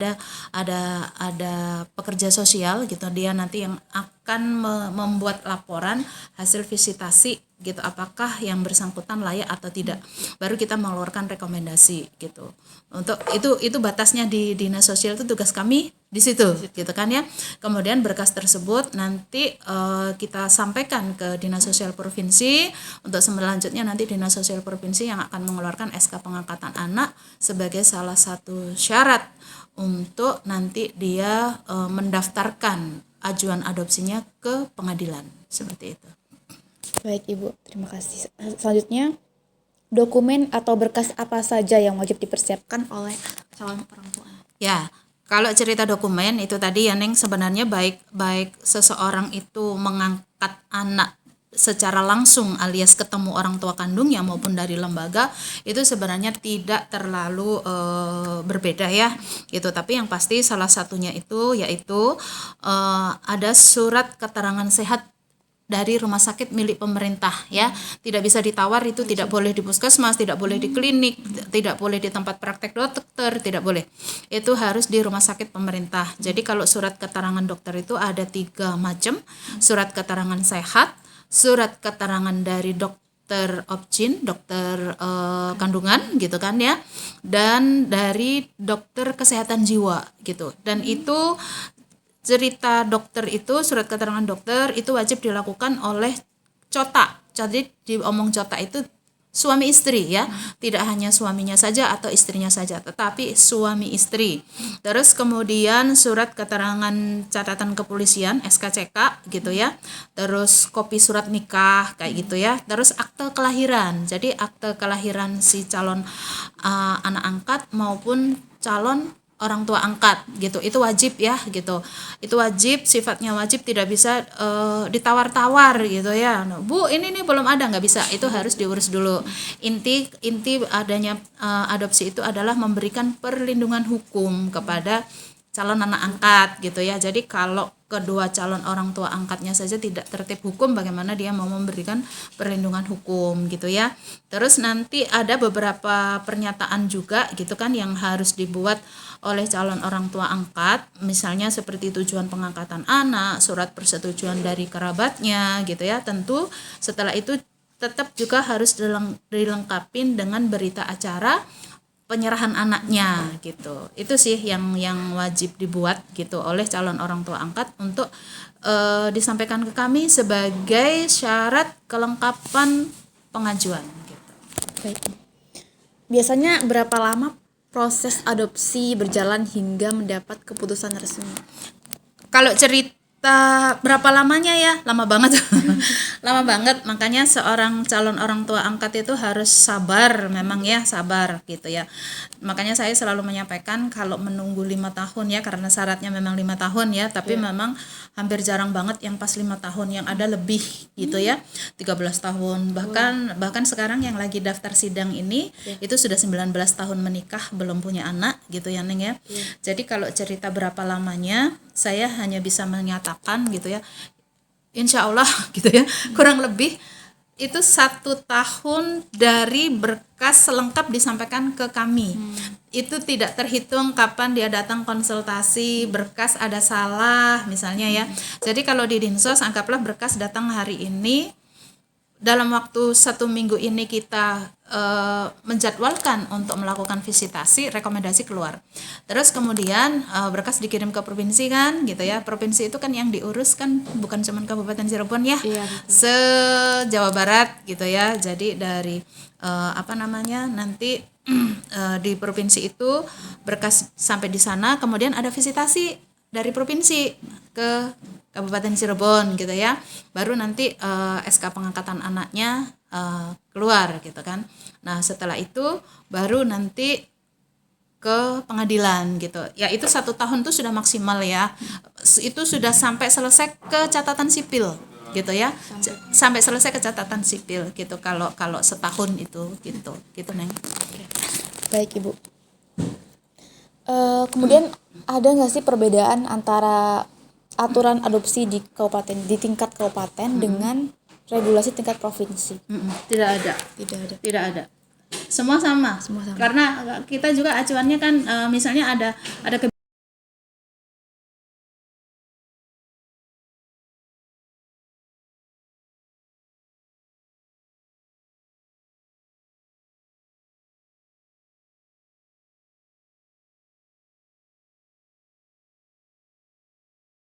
ada pekerja sosial gitu, dia nanti yang akan membuat laporan hasil visitasi gitu, apakah yang bersangkutan layak atau tidak, baru kita mengeluarkan rekomendasi gitu. Untuk itu batasnya di dinas sosial, itu tugas kami di situ gitu kan ya. Kemudian berkas tersebut nanti kita sampaikan ke dinas sosial provinsi. Untuk selanjutnya nanti dinas sosial provinsi yang akan mengeluarkan SK pengangkatan anak sebagai salah satu syarat untuk nanti dia mendaftarkan ajuan adopsinya ke pengadilan, seperti itu. Baik Ibu, terima kasih. Selanjutnya, dokumen atau berkas apa saja yang wajib dipersiapkan oleh calon orang tua? Ya, kalau cerita dokumen itu tadi ya Neng, sebenarnya baik seseorang itu mengangkat anak secara langsung alias ketemu orang tua kandungnya maupun dari lembaga, itu sebenarnya tidak terlalu berbeda ya gitu. Tapi yang pasti salah satunya itu yaitu ada surat keterangan sehat dari rumah sakit milik pemerintah ya. Tidak bisa ditawar, itu tidak boleh di puskesmas, tidak boleh di klinik, tidak boleh di tempat praktek dokter, tidak boleh. Itu harus di rumah sakit pemerintah. Jadi kalau surat keterangan dokter itu ada 3 macam. Surat keterangan sehat, surat keterangan dari dokter obgyn, dokter kandungan gitu kan ya, dan dari dokter kesehatan jiwa gitu. Dan itu cerita dokter itu, surat keterangan dokter itu wajib dilakukan oleh COTA. Jadi diomong COTA itu suami istri ya, tidak hanya suaminya saja atau istrinya saja, tetapi suami istri. Terus kemudian surat keterangan catatan kepolisian SKCK gitu ya, terus kopi surat nikah kayak gitu ya, terus akte kelahiran. Jadi akte kelahiran si calon anak angkat maupun calon orang tua angkat gitu, itu wajib ya gitu, itu wajib, sifatnya wajib, tidak bisa ditawar-tawar gitu ya. Nah, Bu ini nih belum ada, nggak bisa, itu harus diurus dulu. Inti adanya adopsi itu adalah memberikan perlindungan hukum kepada calon anak angkat gitu ya. Jadi kalau kedua calon orang tua angkatnya saja tidak tertib hukum, bagaimana dia mau memberikan perlindungan hukum gitu ya. Terus nanti ada beberapa pernyataan juga gitu kan yang harus dibuat oleh calon orang tua angkat, misalnya seperti tujuan pengangkatan anak, surat persetujuan dari kerabatnya gitu ya. Tentu setelah itu tetap juga harus dilengkapin dengan berita acara penyerahan anaknya gitu. Itu sih yang wajib dibuat gitu oleh calon orang tua angkat untuk disampaikan ke kami sebagai syarat kelengkapan pengajuan gitu. Baik. Biasanya berapa lama proses adopsi berjalan hingga mendapat keputusan resmi? Kalau cerita berapa lamanya ya, lama banget. Lama banget, makanya seorang calon orang tua angkat itu harus sabar, memang ya, sabar gitu ya. Makanya saya selalu menyampaikan kalau menunggu 5 tahun ya, karena syaratnya memang 5 tahun ya, tapi memang hampir jarang banget yang pas 5 tahun, yang ada lebih gitu ya, 13 tahun, bahkan sekarang yang lagi daftar sidang ini itu sudah 19 tahun menikah belum punya anak gitu ya Neng ya. Jadi kalau cerita berapa lamanya, saya hanya bisa menyatakan gitu ya, insya Allah gitu ya, kurang lebih itu 1 tahun dari berkas lengkap disampaikan ke kami. Itu tidak terhitung kapan dia datang konsultasi, berkas ada salah misalnya ya. Jadi kalau di Dinsos anggaplah berkas datang hari ini, dalam waktu 1 minggu ini kita menjadwalkan untuk melakukan visitasi, rekomendasi keluar. Terus kemudian berkas dikirim ke provinsi kan gitu ya. Provinsi itu kan yang diurus kan bukan cuma Kabupaten Cirebon ya, se-Jawa Barat gitu ya. Jadi dari nanti di provinsi itu berkas sampai di sana, kemudian ada visitasi dari provinsi ke Kabupaten Cirebon gitu ya, baru nanti SK pengangkatan anaknya keluar gitu kan. Nah setelah itu baru nanti ke pengadilan gitu ya. Itu 1 tahun tuh sudah maksimal ya, itu sudah sampai selesai ke catatan sipil gitu ya, sampai selesai ke catatan sipil gitu kalau setahun itu gitu Neng. Baik Ibu. Kemudian ada nggak sih perbedaan antara aturan adopsi di tingkat kabupaten dengan regulasi tingkat provinsi? Tidak ada. Semua sama. Karena kita juga acuannya kan misalnya ada